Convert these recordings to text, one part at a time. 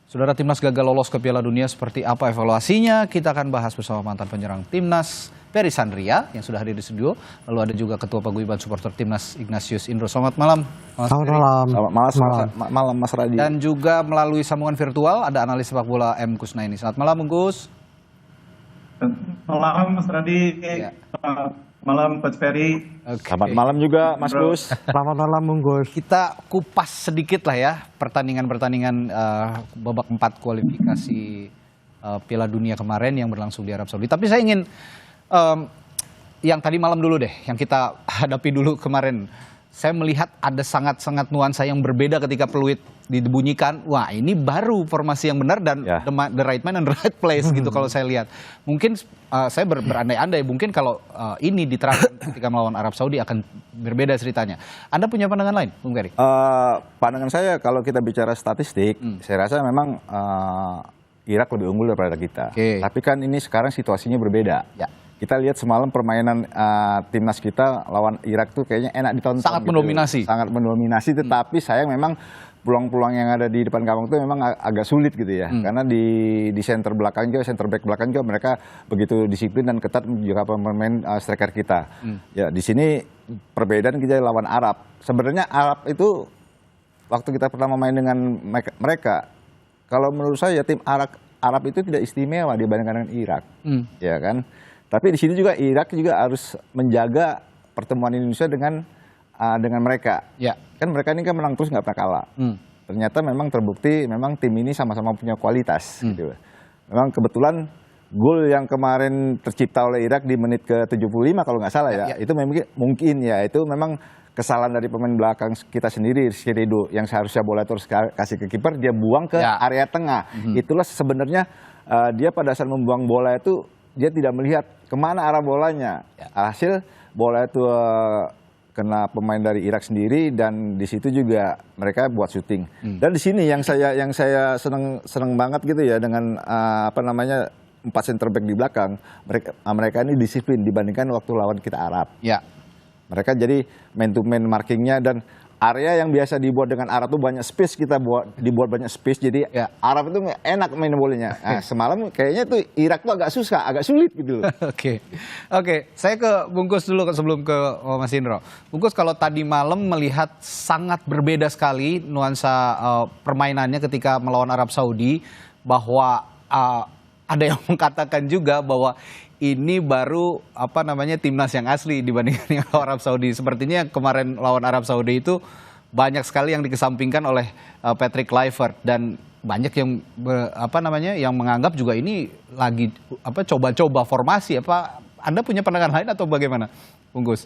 Saudara, Timnas gagal lolos ke Piala Dunia, seperti apa evaluasinya? Kita akan bahas bersama mantan penyerang Timnas, Ferry Sandria, yang sudah hadir di studio. Lalu ada juga Ketua Paguyuban Supporter Timnas, Ignatius Indro. Selamat malam, Mas Selamat Ferry. malam. Selamat malam, Mas Radi. Dan juga melalui sambungan virtual ada analis sepak bola M. Kusnaini. Selamat malam, Bung Gus. Malam, Mas Radi. Ya. Malam, Coach Ferry. Selamat malam juga, Mas Gus. Selamat malam, Bung Gus. Kita kupas sedikit lah ya pertandingan-pertandingan babak 4 kualifikasi Piala Dunia kemarin yang berlangsung di Arab Saudi. Tapi saya ingin yang tadi malam dulu deh, yang kita hadapi dulu kemarin. Saya melihat ada sangat-sangat nuansa yang berbeda ketika peluit dibunyikan. Wah, ini baru formasi yang benar dan the right man and the right place gitu kalau saya lihat. Mungkin saya berandai-andai mungkin kalau ini diterapkan ketika melawan Arab Saudi akan berbeda ceritanya. Anda punya pandangan lain, Bung Ferry? Pandangan saya kalau kita bicara statistik, saya rasa memang Irak lebih unggul daripada kita. Tapi kan ini sekarang situasinya berbeda. Ya. Kita lihat semalam permainan timnas kita lawan Irak tuh kayaknya enak ditonton. Sangat gitu. Mendominasi. Sangat mendominasi, tetapi sayang memang peluang-peluang yang ada di depan gawang itu memang agak sulit gitu ya. Karena di center belakang juga, center back belakang juga mereka begitu disiplin dan ketat juga pemain striker kita. Ya, di sini perbedaan kita lawan Arab. Sebenarnya Arab itu waktu kita pertama main dengan mereka, kalau menurut saya tim Arab itu tidak istimewa dibandingkan dengan Irak. Ya kan? Tapi di sini juga Irak juga harus menjaga pertemuan Indonesia dengan mereka. Ya. Kan mereka ini kan menang terus nggak pernah kalah. Ternyata memang terbukti memang tim ini sama-sama punya kualitas. Gitu. Memang kebetulan gol yang kemarin tercipta oleh Irak di menit ke-75 kalau nggak salah ya. Itu mungkin ya itu memang kesalahan dari pemain belakang kita sendiri, Rizky Ridho, yang seharusnya bola itu harus kasih ke kiper, dia buang ke area tengah. Itulah sebenarnya dia pada saat membuang bola itu dia tidak melihat kemana arah bolanya. Hasil bola itu kena pemain dari Irak sendiri dan di situ juga mereka buat syuting. Dan di sini yang saya seneng banget gitu ya dengan 4 center back di belakang. Mereka ini disiplin dibandingkan waktu lawan kita Arab. Ya. Mereka jadi man to man markingnya dan area yang biasa dibuat dengan Arab itu banyak space, kita dibuat banyak space, jadi Arab itu enak main bolanya. Nah, semalam kayaknya tuh Irak tuh agak susah, agak sulit gitu. Oke, saya ke Bungkus dulu sebelum ke Mas Indro. Bungkus, kalau tadi malam melihat sangat berbeda sekali nuansa permainannya ketika melawan Arab Saudi, bahwa ada yang mengatakan juga bahwa ini baru timnas yang asli dibandingkan yang Arab Saudi. Sepertinya kemarin lawan Arab Saudi itu banyak sekali yang dikesampingkan oleh Patrick Kluivert dan banyak yang yang menganggap juga ini lagi coba-coba formasi. Anda punya pandangan lain atau bagaimana, Bung Gus?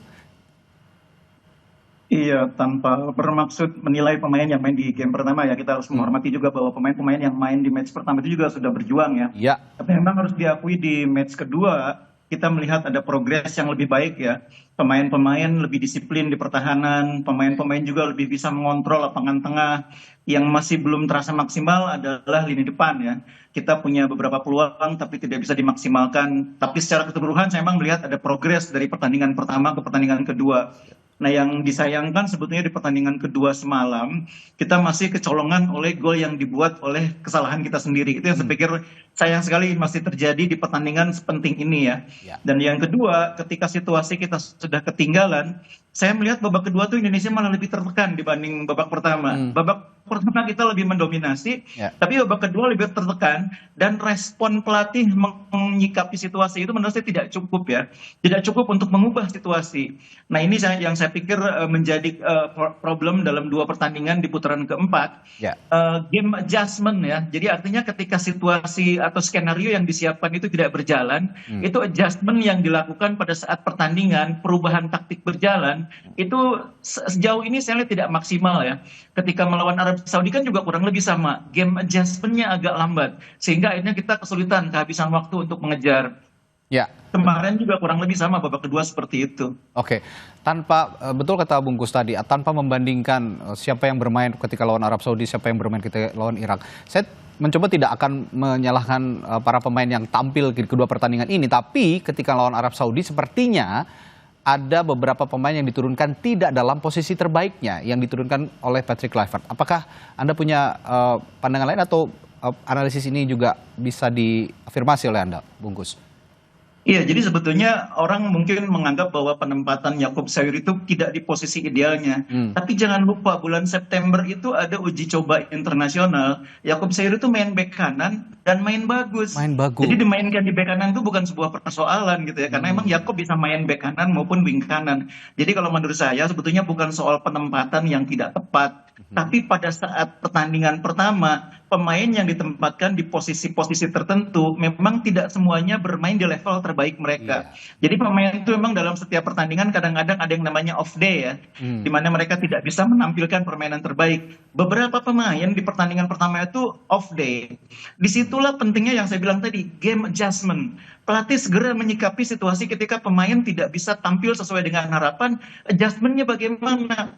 Iya, tanpa bermaksud menilai pemain yang main di game pertama ya, kita harus menghormati juga bahwa pemain-pemain yang main di match pertama itu juga sudah berjuang ya. Iya. Tapi memang harus diakui di match kedua kita melihat ada progres yang lebih baik ya. Pemain-pemain lebih disiplin di pertahanan, pemain-pemain juga lebih bisa mengontrol lapangan tengah. Yang masih belum terasa maksimal adalah lini depan ya. Kita punya beberapa peluang tapi tidak bisa dimaksimalkan. Tapi secara keseluruhan saya memang melihat ada progres dari pertandingan pertama ke pertandingan kedua. Nah, yang disayangkan sebetulnya di pertandingan kedua semalam, kita masih kecolongan oleh gol yang dibuat oleh kesalahan kita sendiri. Itu yang saya pikir sayang sekali masih terjadi di pertandingan sepenting ini ya. Dan yang kedua, ketika situasi kita sudah ketinggalan, saya melihat babak kedua tuh Indonesia malah lebih tertekan dibanding babak pertama. Babak pertama kita lebih mendominasi, tapi babak kedua lebih tertekan dan respon pelatih menyikapi situasi itu menurut saya tidak cukup ya. Tidak cukup untuk mengubah situasi. Nah, ini yang saya pikir menjadi problem dalam 2 pertandingan di putaran keempat. Game adjustment ya. Jadi artinya ketika situasi atau skenario yang disiapkan itu tidak berjalan, itu adjustment yang dilakukan pada saat pertandingan, perubahan taktik berjalan, itu sejauh ini saya lihat tidak maksimal ya. Ketika melawan Arab Saudi kan juga kurang lebih sama. Game adjustment-nya agak lambat. Sehingga akhirnya kita kesulitan, kehabisan waktu untuk mengejar. Ya. Kemarin juga kurang lebih sama babak kedua seperti itu. Oke, betul kata Bungkus tadi, tanpa membandingkan siapa yang bermain ketika lawan Arab Saudi, siapa yang bermain ketika lawan Irak. Saya mencoba tidak akan menyalahkan para pemain yang tampil di kedua pertandingan ini, tapi ketika lawan Arab Saudi sepertinya ada beberapa pemain yang diturunkan tidak dalam posisi terbaiknya yang diturunkan oleh Patrick Kluivert. Apakah Anda punya pandangan lain atau analisis ini juga bisa diafirmasi oleh Anda, Bungkus? Iya, jadi sebetulnya orang mungkin menganggap bahwa penempatan Yakob Sayur itu tidak di posisi idealnya. Tapi jangan lupa bulan September itu ada uji coba internasional. Yakob Sayur itu main bek kanan dan main bagus. Main bagus. Jadi dimainkan di bek kanan itu bukan sebuah persoalan gitu ya. Karena emang Yakob bisa main bek kanan maupun wing kanan. Jadi kalau menurut saya sebetulnya bukan soal penempatan yang tidak tepat. Tapi pada saat pertandingan pertama, pemain yang ditempatkan di posisi-posisi tertentu memang tidak semuanya bermain di level terbaik mereka. Jadi pemain itu memang dalam setiap pertandingan kadang-kadang ada yang namanya off day ya, di mana mereka tidak bisa menampilkan permainan terbaik. Beberapa pemain di pertandingan pertama itu off day. Disitulah pentingnya yang saya bilang tadi, game adjustment. Pelatih segera menyikapi situasi ketika pemain tidak bisa tampil sesuai dengan harapan, adjustmentnya bagaimana?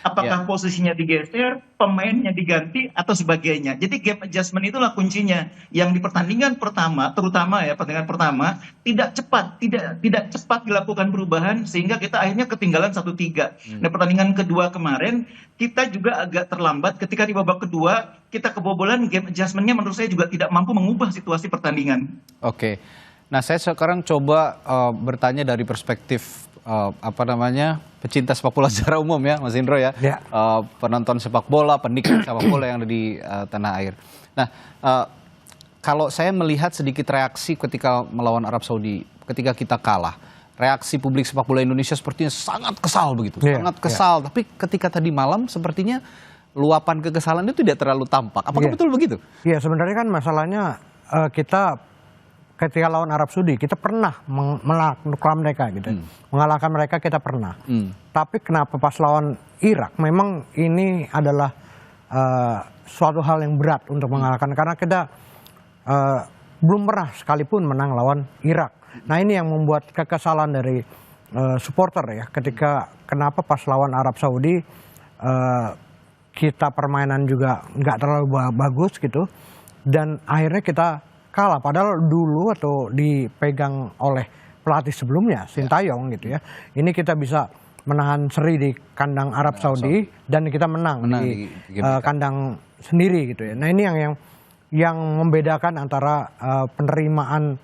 Apakah posisinya digeser, pemainnya diganti, atau sebagainya. Jadi game adjustment itulah kuncinya. Yang di pertandingan pertama, terutama ya pertandingan pertama, tidak cepat dilakukan perubahan sehingga kita akhirnya ketinggalan 1-3. Nah pertandingan kedua kemarin, kita juga agak terlambat ketika di babak kedua, kita kebobolan game adjustmentnya menurut saya juga tidak mampu mengubah situasi pertandingan. Oke, nah saya sekarang coba bertanya dari perspektif pecinta sepak bola secara umum ya, Mas Indro ya, penonton sepak bola, penikmat sepak bola yang ada di tanah air. Nah, kalau saya melihat sedikit reaksi ketika melawan Arab Saudi, ketika kita kalah, reaksi publik sepak bola Indonesia sepertinya sangat kesal begitu, sangat kesal. Tapi ketika tadi malam sepertinya luapan kekesalan itu tidak terlalu tampak. Apakah betul begitu? Iya, sebenarnya kan masalahnya kita ketika lawan Arab Saudi kita pernah mengalahkan mereka gitu. Mengalahkan mereka kita pernah. Tapi kenapa pas lawan Irak memang ini adalah suatu hal yang berat untuk mengalahkan karena kita belum pernah sekalipun menang lawan Irak. Nah, ini yang membuat kekesalan dari supporter ya ketika kenapa pas lawan Arab Saudi kita permainan juga nggak terlalu bagus gitu dan akhirnya kita kalah padahal dulu atau dipegang oleh pelatih sebelumnya Sintayong gitu ya. Ini kita bisa menahan seri di kandang Arab Saudi dan kita menang di kandang sendiri gitu ya. Nah, ini yang membedakan antara penerimaan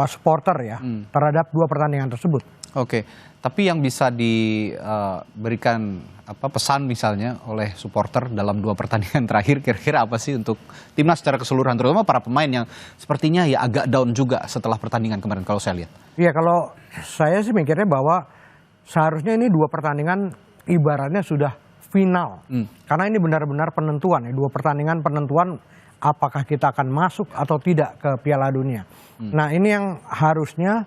supporter ya terhadap dua pertandingan tersebut. Oke, tapi yang bisa diberikan pesan misalnya oleh supporter dalam dua pertandingan terakhir kira-kira apa sih untuk timnas secara keseluruhan terutama para pemain yang sepertinya ya agak down juga setelah pertandingan kemarin kalau saya lihat. Iya, kalau saya sih mikirnya bahwa seharusnya ini dua pertandingan ibaratnya sudah final. Karena ini benar-benar penentuan ya, dua pertandingan penentuan apakah kita akan masuk atau tidak ke Piala Dunia. Nah, ini yang harusnya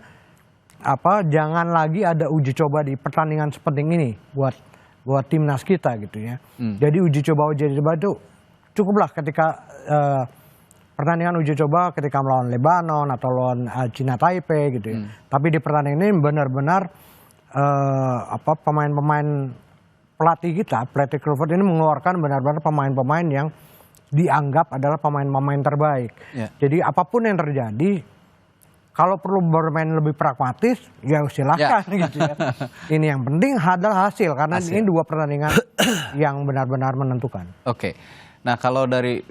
jangan lagi ada uji coba di pertandingan sepenting ini buat timnas kita gitu ya. Jadi uji coba itu cukuplah ketika pertandingan uji coba ketika melawan Lebanon atau lawan Cina Taipei gitu ya. Tapi di pertandingan ini benar-benar pemain-pemain pelatih kita, pelatih Clifford ini mengeluarkan benar-benar pemain-pemain yang dianggap adalah pemain-pemain terbaik. Jadi apapun yang terjadi, kalau perlu bermain lebih pragmatis, ya silahkan gitu ya. Ini yang penting adalah hasil, karena ini dua pertandingan yang benar-benar menentukan. Oke, nah kalau dari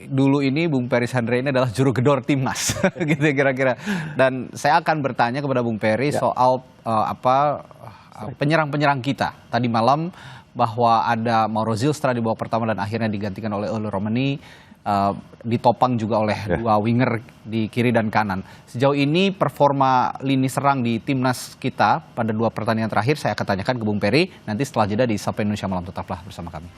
dulu ini Bung Peris Handre ini adalah juru gedor timnas, gitu kira-kira. Dan saya akan bertanya kepada Bung Peris soal penyerang-penyerang kita. Tadi malam bahwa ada Mauro Zylstra di babak pertama dan akhirnya digantikan oleh Uli Romani. Ditopang juga oleh dua winger di kiri dan kanan. Sejauh ini performa lini serang di timnas kita pada dua pertandingan terakhir saya akan tanyakan ke Bung Peri nanti setelah jeda di Sapa Indonesia Malam. Tetaplah bersama kami.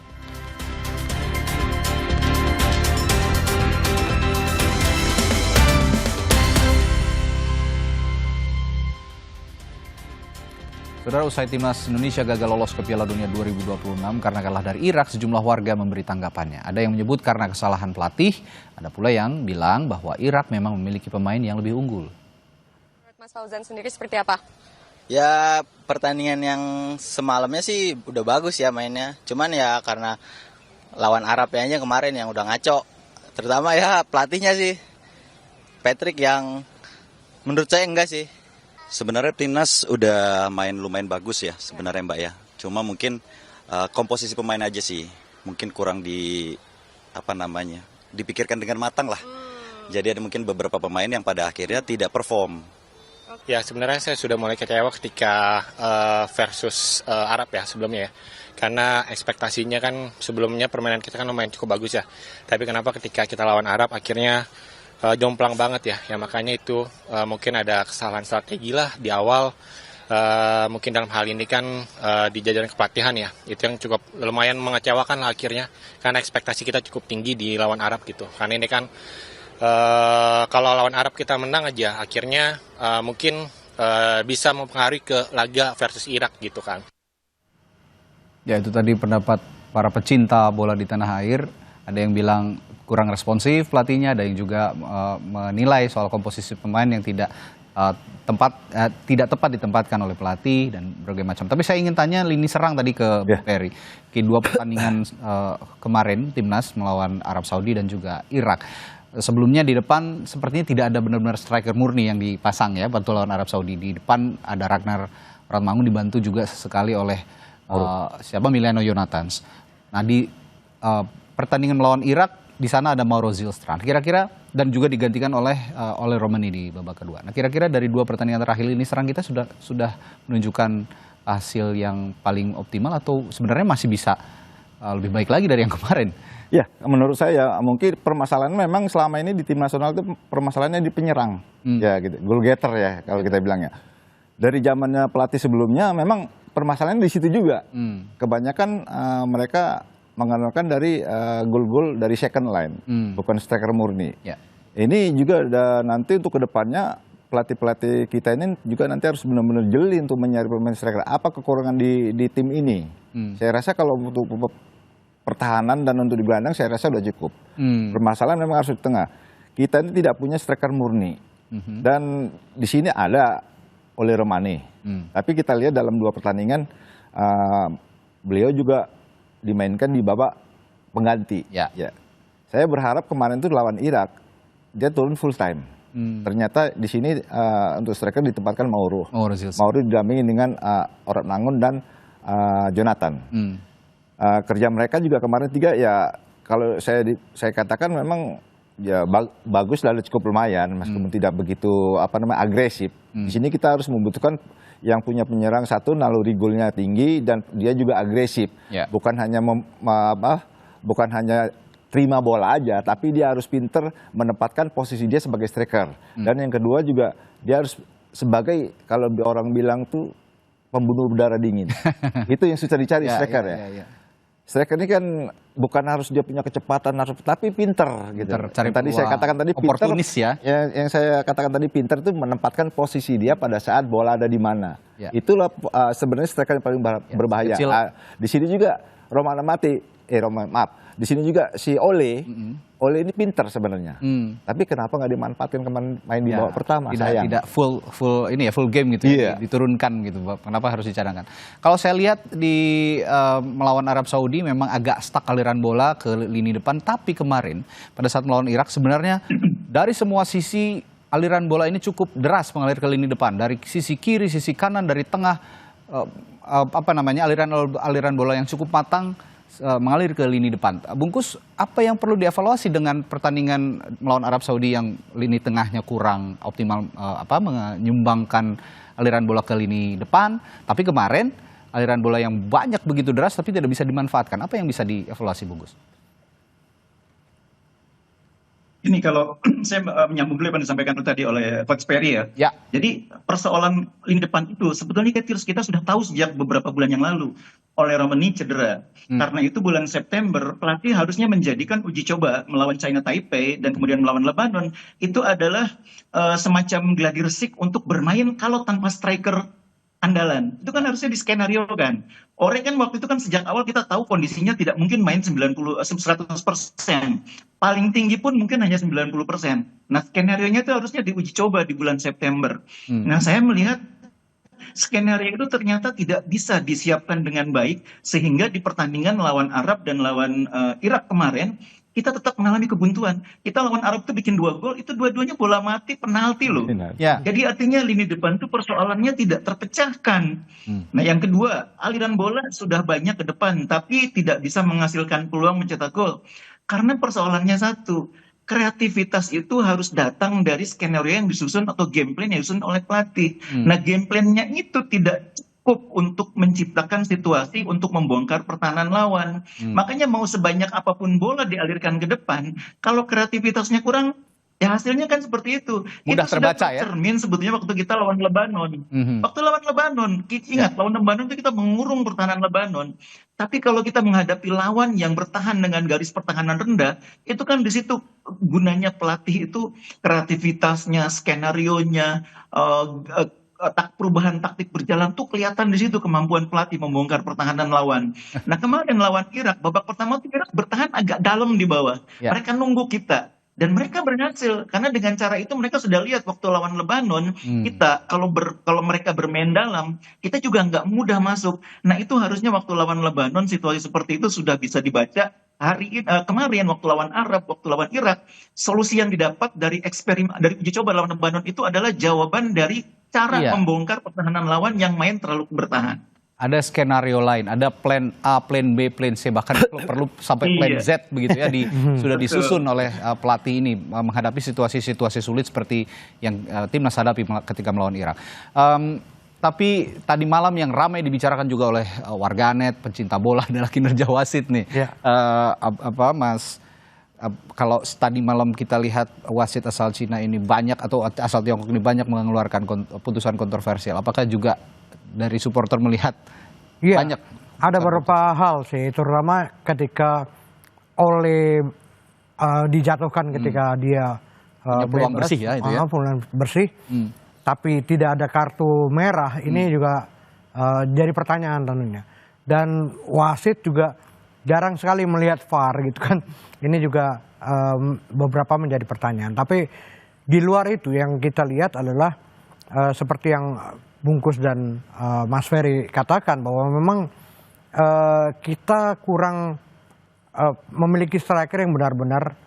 Saudara, usai timnas Indonesia gagal lolos ke Piala Dunia 2026 karena kalah dari Irak, sejumlah warga memberi tanggapannya. Ada yang menyebut karena kesalahan pelatih, ada pula yang bilang bahwa Irak memang memiliki pemain yang lebih unggul. Menurut Mas Fauzan sendiri seperti apa? Ya, pertandingan yang semalamnya sih udah bagus ya mainnya. Cuman ya karena lawan Arab aja kemarin yang udah ngaco. Terutama ya pelatihnya sih, Patrick, yang menurut saya enggak sih. Sebenarnya timnas udah main lumayan bagus ya sebenarnya Mbak ya. Cuma mungkin komposisi pemain aja sih. Mungkin kurang dipikirkan dengan matang lah. Jadi ada mungkin beberapa pemain yang pada akhirnya tidak perform. Ya sebenarnya saya sudah mulai kecewa ketika versus Arab ya sebelumnya ya. Karena ekspektasinya kan sebelumnya permainan kita kan lumayan cukup bagus ya. Tapi kenapa ketika kita lawan Arab akhirnya jomplang banget ya. Ya makanya itu mungkin ada kesalahan strategi lah di awal. Mungkin dalam hal ini kan di jajaran kepelatihan ya. Itu yang cukup lumayan mengecewakan lah akhirnya. Karena ekspektasi kita cukup tinggi di lawan Arab gitu. Karena ini kan kalau lawan Arab kita menang aja akhirnya mungkin bisa mempengaruhi ke laga versus Irak gitu kan. Ya itu tadi pendapat para pecinta bola di tanah air. Ada yang bilang kurang responsif pelatihnya, ada yang juga menilai soal komposisi pemain yang tidak tepat ditempatkan oleh pelatih dan berbagai macam. Tapi saya ingin tanya lini serang tadi ke Perry. Kedua pertandingan kemarin timnas melawan Arab Saudi dan juga Irak. Sebelumnya di depan sepertinya tidak ada benar-benar striker murni yang dipasang ya bantu lawan Arab Saudi. Di depan ada Ragnar Ratmangun dibantu juga sesekali oleh Milano Jonathans. Nah di pertandingan melawan Irak di sana ada Mauro Zilstrand. Kira-kira dan juga digantikan oleh Romani di babak kedua. Nah kira-kira dari dua pertandingan terakhir ini serang kita sudah menunjukkan hasil yang paling optimal atau sebenarnya masih bisa lebih baik lagi dari yang kemarin? Ya, menurut saya mungkin permasalahan memang selama ini di tim nasional itu permasalahannya di penyerang, ya gitu, goal getter ya kalau kita bilang ya. Dari zamannya pelatih sebelumnya memang permasalahannya di situ juga. Kebanyakan mereka mengandalkan dari gol-gol dari second line, bukan striker murni. Ya. Ini juga nanti untuk kedepannya pelatih-pelatih kita ini juga nanti harus benar-benar jeli untuk mencari pemain striker. Apa kekurangan di tim ini? Saya rasa kalau untuk pertahanan dan untuk di gelandang saya rasa sudah cukup. Permasalahan memang harus di tengah. Kita ini tidak punya striker murni. Dan di sini ada oleh Romani. Tapi kita lihat dalam dua pertandingan beliau juga dimainkan di babak pengganti. Ya. Saya berharap kemarin itu lawan Irak dia turun full time. Ternyata di sini untuk striker ditempatkan Mauro didampingi dengan Ratmangun dan Jonathan. Kerja mereka juga kemarin tiga ya kalau saya katakan memang ya bagus lalu cukup lumayan meskipun tidak begitu agresif. Di sini kita harus membutuhkan yang punya penyerang satu naluri golnya tinggi dan dia juga agresif. Bukan hanya bukan hanya terima bola aja tapi dia harus pinter menempatkan posisi dia sebagai striker. Dan yang kedua juga dia harus sebagai kalau orang bilang tuh pembunuh udara dingin. Itu yang susah dicari striker ya. Striker ini kan bukan harus dia punya kecepatan, tapi pinter gitu. Tadi saya katakan tadi pinter, ya. Yang saya katakan tadi pinter itu menempatkan posisi dia pada saat bola ada di mana. Itulah sebenarnya striker yang paling berbahaya. Di sini juga di sini juga si Ole ini pinter sebenarnya. Tapi kenapa nggak dimanfaatkan kemarin main di babak pertama? Tidak full game gitu diturunkan gitu. Kenapa harus dicadangkan? Kalau saya lihat di melawan Arab Saudi memang agak stuck aliran bola ke lini depan, tapi kemarin pada saat melawan Irak sebenarnya dari semua sisi aliran bola ini cukup deras mengalir ke lini depan, dari sisi kiri, sisi kanan, dari tengah aliran bola yang cukup matang mengalir ke lini depan. Bungkus, apa yang perlu dievaluasi dengan pertandingan melawan Arab Saudi yang lini tengahnya kurang optimal menyumbangkan aliran bola ke lini depan, tapi kemarin aliran bola yang banyak begitu deras tapi tidak bisa dimanfaatkan. Apa yang bisa dievaluasi, Bungkus? Ini kalau saya menyambung dulu apa yang disampaikan tadi oleh Coach Perry ya. Jadi persoalan lini depan itu sebetulnya kita sudah tahu sejak beberapa bulan yang lalu. Oleh Romani cedera. Karena itu bulan September pelatih harusnya menjadikan uji coba melawan China Taipei dan kemudian melawan Lebanon itu adalah semacam gladiresik untuk bermain kalau tanpa striker andalan. Itu kan harusnya di skenario kan. Ore kan waktu itu kan sejak awal kita tahu kondisinya tidak mungkin main 100%. Paling tinggi pun mungkin hanya 90%. Nah, skenario-nya itu harusnya diuji coba di bulan September. Nah, saya melihat skenario itu ternyata tidak bisa disiapkan dengan baik sehingga di pertandingan lawan Arab dan lawan Irak kemarin kita tetap mengalami kebuntuan. Kita lawan Arab itu bikin 2 gol, itu dua-duanya bola mati penalti loh. Jadi artinya lini depan itu persoalannya tidak terpecahkan. Nah yang kedua, aliran bola sudah banyak ke depan, tapi tidak bisa menghasilkan peluang mencetak gol. Karena persoalannya satu, kreativitas itu harus datang dari skenario yang disusun atau game plan yang disusun oleh pelatih. Nah, game plan-nya itu tidak cukup untuk menciptakan situasi untuk membongkar pertahanan lawan. Makanya mau sebanyak apapun bola dialirkan ke depan, kalau kreativitasnya kurang, ya hasilnya kan seperti itu. Mudah Itu sudah terbaca ya? tercermin sebetulnya waktu kita lawan Lebanon. Waktu lawan Lebanon, ingat lawan Lebanon itu kita mengurung pertahanan Lebanon. Tapi kalau kita menghadapi lawan yang bertahan dengan garis pertahanan rendah, itu kan di situ gunanya pelatih itu kreativitasnya, skenarionya, perubahan taktik berjalan tuh kelihatan di situ kemampuan pelatih membongkar pertahanan lawan. Nah, kemarin lawan Irak, babak pertama tuh Irak bertahan agak dalam di bawah. Mereka nunggu kita. Dan mereka berhasil karena dengan cara itu mereka sudah lihat waktu lawan Lebanon kita kalau mereka bermain dalam kita juga nggak mudah masuk. Nah, itu harusnya waktu lawan Lebanon situasi seperti itu sudah bisa dibaca. Kemarin waktu lawan Arab, waktu lawan Irak, solusi yang didapat dari uji coba lawan Lebanon itu adalah jawaban dari cara membongkar pertahanan lawan yang main terlalu bertahan. Ada skenario lain, ada plan A, plan B, plan C, bahkan kalau perlu sampai plan Z begitu ya, sudah disusun oleh pelatih ini menghadapi situasi-situasi sulit seperti yang timnas hadapi ketika melawan Irak. Tapi tadi malam yang ramai dibicarakan juga oleh warganet, pencinta bola adalah kinerja wasit nih. Mas? Kalau tadi malam kita lihat wasit asal Cina ini banyak atau asal Tiongkok ini banyak mengeluarkan putusan kontroversial, apakah juga dari supporter melihat banyak? Ada beberapa hal sih, terutama ketika dijatuhkan ketika dia peluang bersih ya itu ya. Peluang bersih, tapi tidak ada kartu merah, ini juga jadi pertanyaan tentunya. Dan wasit juga jarang sekali melihat VAR gitu kan. Ini juga beberapa menjadi pertanyaan. Tapi di luar itu yang kita lihat adalah seperti yang Bungkus dan Mas Ferry katakan bahwa memang kita kurang memiliki striker yang benar-benar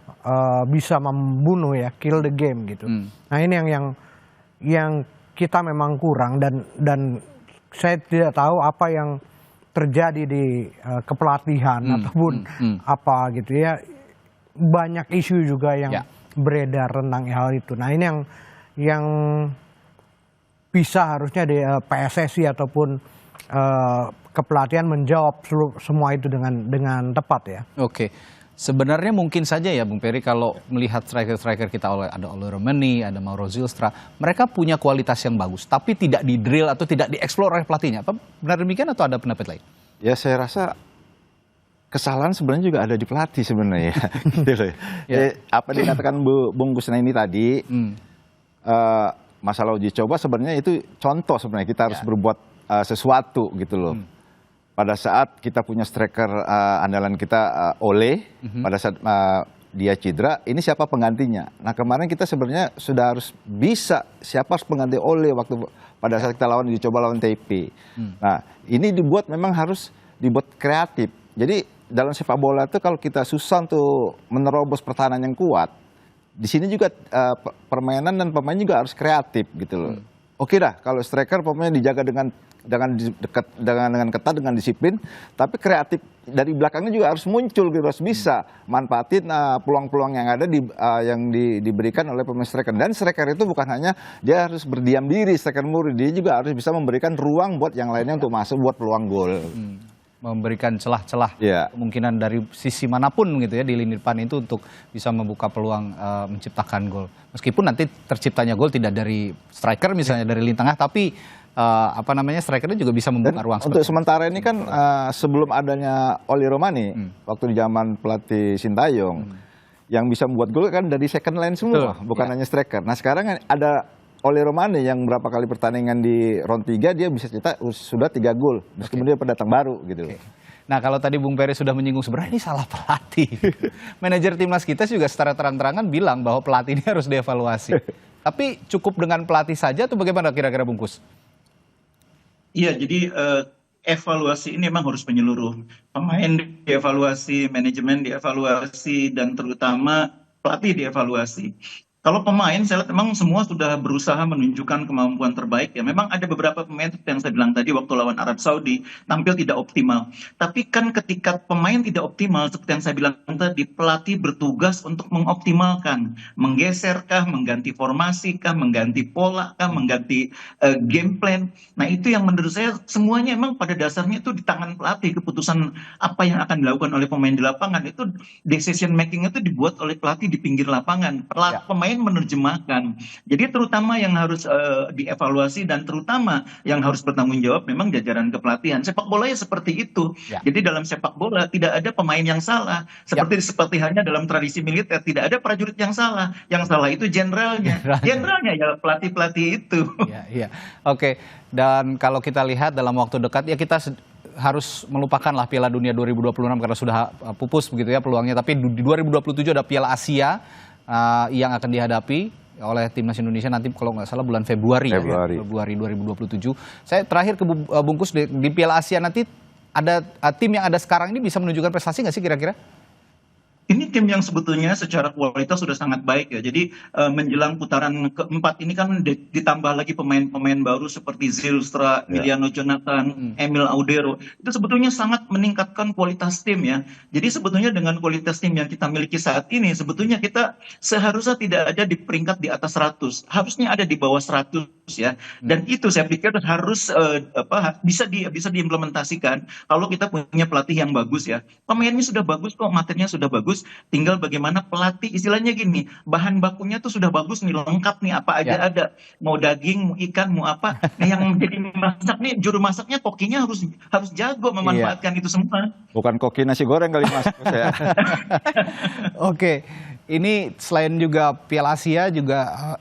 bisa membunuh ya, kill the game gitu. Nah, ini yang kita memang kurang dan saya tidak tahu apa yang terjadi di kepelatihan ataupun apa gitu ya. Banyak isu juga yang beredar tentang hal itu. Nah, ini yang bisa harusnya di PSSI ataupun kepelatihan menjawab semua itu dengan tepat ya. Oke. Sebenarnya mungkin saja ya Bung Peri kalau melihat striker-striker kita ada Ole Romani, ada Mauro Zylstra, mereka punya kualitas yang bagus tapi tidak di drill atau tidak dieksplor oleh pelatihnya. Apa benar demikian atau ada pendapat lain? Ya, saya rasa kesalahan sebenarnya juga ada di pelatih sebenarnya gitu loh. Apa dikatakan Bung Kusna ini tadi, masalah uji coba sebenarnya itu contoh sebenarnya kita harus berbuat sesuatu gitu loh. Pada saat kita punya striker andalan kita Ole, pada saat dia cedera, ini siapa penggantinya? Nah, kemarin kita sebenarnya sudah harus bisa siapa pengganti Ole waktu pada saat kita uji coba lawan TP. Nah, ini memang harus dibuat kreatif. Jadi dalam sepak bola itu kalau kita susah untuk menerobos pertahanan yang kuat, di sini juga permainan dan pemain juga harus kreatif gitu loh. Oke dah, kalau striker pemain dijaga dengan ketat, dengan disiplin, tapi kreatif dari belakangnya juga harus muncul gitu, harus bisa manfaatin peluang-peluang yang ada yang diberikan oleh pemain striker. Dan striker itu bukan hanya dia harus berdiam diri, striker murni, dia juga harus bisa memberikan ruang buat yang lainnya untuk masuk buat peluang gol. Memberikan celah-celah kemungkinan dari sisi manapun gitu ya di lini depan itu untuk bisa membuka peluang menciptakan gol. Meskipun nanti terciptanya gol tidak dari striker misalnya dari lini tengah, tapi strikernya juga bisa membuka ruang. Untuk sementara ini kan sebelum adanya Ole Romani waktu di zaman pelatih Sintayong yang bisa membuat gol kan dari second line semua, bukan hanya striker. Nah, sekarang ada Ole Romani yang berapa kali pertandingan di round 3 dia bisa cetak sudah 3 gol. Terus kemudian pendatang baru gitu. Nah, kalau tadi Bung Peri sudah menyinggung sebenarnya ini salah pelatih. Manajer timnas kita juga secara terang-terangan bilang bahwa pelatih ini harus dievaluasi. Tapi cukup dengan pelatih saja atau bagaimana kira-kira Bungkus? Iya, jadi evaluasi ini memang harus menyeluruh. Pemain dievaluasi, manajemen dievaluasi, dan terutama pelatih dievaluasi. Kalau pemain, saya lihat memang semua sudah berusaha menunjukkan kemampuan terbaik ya. Memang ada beberapa pemain seperti yang saya bilang tadi waktu lawan Arab Saudi tampil tidak optimal. Tapi kan ketika pemain tidak optimal seperti yang saya bilang tadi, pelatih bertugas untuk mengoptimalkan, menggeserkah, mengganti formasi kah, mengganti pola kah, mengganti game plan. Nah itu yang menurut saya semuanya memang pada dasarnya itu di tangan pelatih. Keputusan apa yang akan dilakukan oleh pemain di lapangan itu decision making itu dibuat oleh pelatih di pinggir lapangan. Pemain menerjemahkan. Jadi terutama yang harus dievaluasi dan terutama yang harus bertanggung jawab memang jajaran kepelatihan. Sepak bola ya seperti itu. Jadi dalam sepak bola tidak ada pemain yang salah. Seperti halnya dalam tradisi militer tidak ada prajurit yang salah. Yang salah itu jenderalnya. Jenderalnya ya pelatih-pelatih itu. Iya. Oke. Dan kalau kita lihat dalam waktu dekat ya kita harus melupakanlah Piala Dunia 2026 karena sudah pupus begitu ya peluangnya. Tapi di 2027 ada Piala Asia yang akan dihadapi oleh timnas Indonesia nanti kalau nggak salah bulan Februari 2027. Saya terakhir ke Bungkus di Piala Asia nanti ada tim yang ada sekarang ini bisa menunjukkan prestasi nggak sih kira-kira? Ini tim yang sebetulnya secara kualitas sudah sangat baik ya. Jadi menjelang putaran keempat ini kan ditambah lagi pemain-pemain baru seperti Zylstra, Emiliano Jonathan, Emil Audero. Itu sebetulnya sangat meningkatkan kualitas tim ya. Jadi sebetulnya dengan kualitas tim yang kita miliki saat ini, sebetulnya kita seharusnya tidak ada di peringkat di atas 100. Harusnya ada di bawah 100 ya. Dan itu saya pikir harus bisa diimplementasikan kalau kita punya pelatih yang bagus ya. Pemainnya sudah bagus kok, materinya sudah bagus. Tinggal bagaimana pelatih, istilahnya gini, bahan bakunya tuh sudah bagus nih, lengkap nih, apa aja ada, mau daging, mau ikan, mau apa. Nah yang jadi masak nih, juru masaknya, kokinya harus jago memanfaatkan itu semua. Bukan koki nasi goreng kali Mas. Oke, ini selain juga Piala Asia juga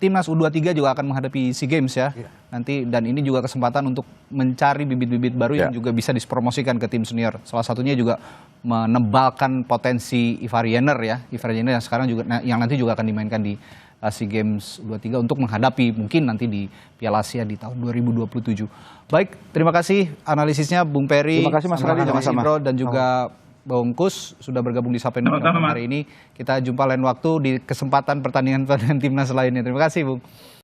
timnas U23 juga akan menghadapi SEA Games ya. Nanti dan ini juga kesempatan untuk mencari bibit-bibit baru yang juga bisa dipromosikan ke tim senior. Salah satunya juga menebalkan potensi Ivar Jenner ya. Ivar Jenner yang sekarang juga yang nanti juga akan dimainkan di SEA Games U23 untuk menghadapi mungkin nanti di Piala Asia di tahun 2027. Baik, terima kasih analisisnya Bung Peri, terima kasih Mas Radhi, sama-sama. Dan juga Bungkus sudah bergabung di Sapa Indonesia hari ini. Kita jumpa lain waktu di kesempatan pertandingan timnas lainnya. Terima kasih, Bung.